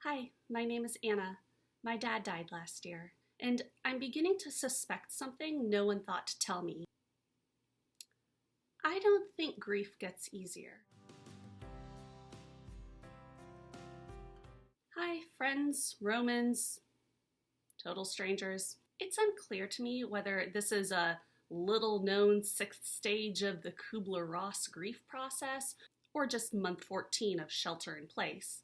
Hi, my name is Anna. My dad died last year, and I'm beginning to suspect something no one thought to tell me. I don't think grief gets easier. Hi, friends, Romans, total strangers. It's unclear to me whether this is a little-known sixth stage of the Kubler-Ross grief process or just month 14 of shelter in place.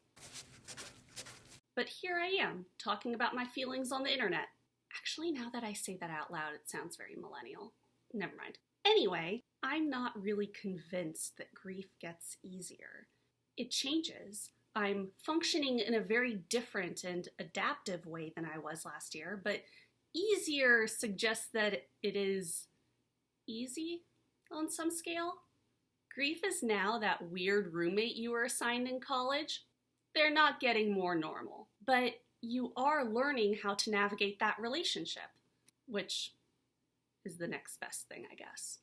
But here I am, talking about my feelings on the internet. Actually, now that I say that out loud, it sounds very millennial. Never mind. Anyway, I'm not really convinced that grief gets easier. It changes. I'm functioning in a very different and adaptive way than I was last year, but easier suggests that it is easy on some scale. Grief is now that weird roommate you were assigned in college. They're not getting more normal, but you are learning how to navigate that relationship, which is the next best thing, I guess.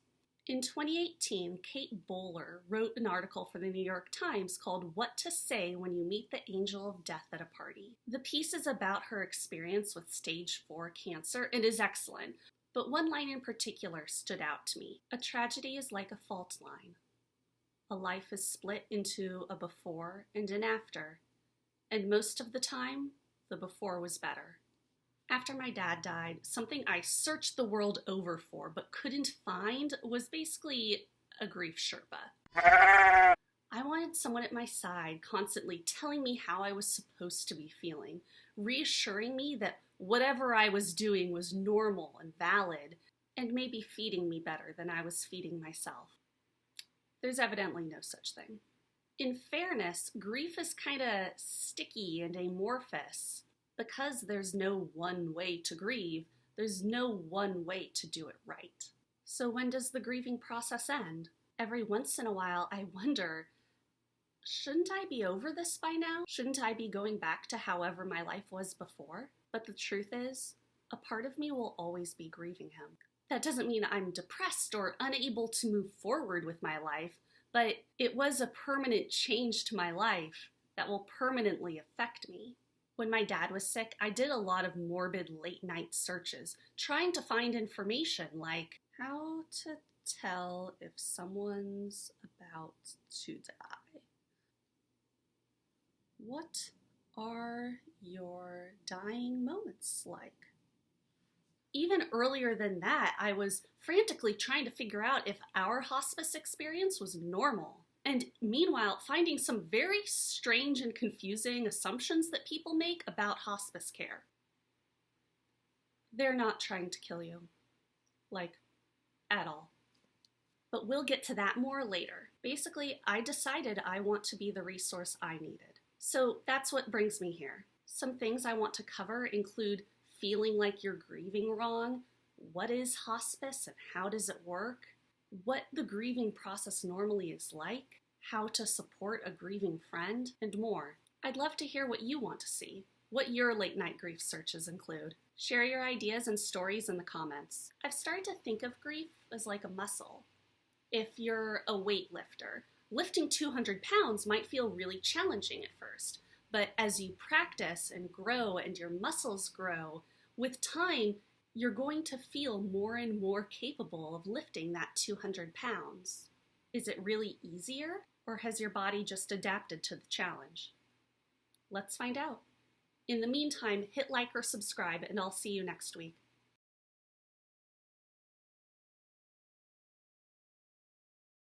In 2018, Kate Bowler wrote an article for the New York Times called What to Say When You Meet the Angel of Death at a Party. The piece is about her experience with stage 4 cancer and is excellent, but one line in particular stood out to me. A tragedy is like a fault line. A life is split into a before and an after, and most of the time, the before was better. After my dad died, something I searched the world over for but couldn't find was basically a grief sherpa. I wanted someone at my side constantly telling me how I was supposed to be feeling, reassuring me that whatever I was doing was normal and valid, and maybe feeding me better than I was feeding myself. There's evidently no such thing. In fairness, grief is kind of sticky and amorphous. Because there's no one way to grieve, there's no one way to do it right. So when does the grieving process end? Every once in a while, I wonder, shouldn't I be over this by now? Shouldn't I be going back to however my life was before? But the truth is, a part of me will always be grieving him. That doesn't mean I'm depressed or unable to move forward with my life, but it was a permanent change to my life that will permanently affect me. When my dad was sick, I did a lot of morbid late-night searches, trying to find information like how to tell if someone's about to die. What are your dying moments like? Even earlier than that, I was frantically trying to figure out if our hospice experience was normal. And meanwhile, finding some very strange and confusing assumptions that people make about hospice care. They're not trying to kill you. Like, at all. But we'll get to that more later. Basically, I decided I want to be the resource I needed. So that's what brings me here. Some things I want to cover include feeling like you're grieving wrong, what is hospice and how does it work, what the grieving process normally is like, how to support a grieving friend, and more. I'd love to hear what you want to see, what your late-night grief searches include. Share your ideas and stories in the comments. I've started to think of grief as like a muscle. If you're a weightlifter, lifting 200 pounds might feel really challenging at first, but as you practice and grow and your muscles grow, with time, you're going to feel more and more capable of lifting that 200 pounds. Is it really easier, or has your body just adapted to the challenge? Let's find out. In the meantime, hit like or subscribe, and I'll see you next week.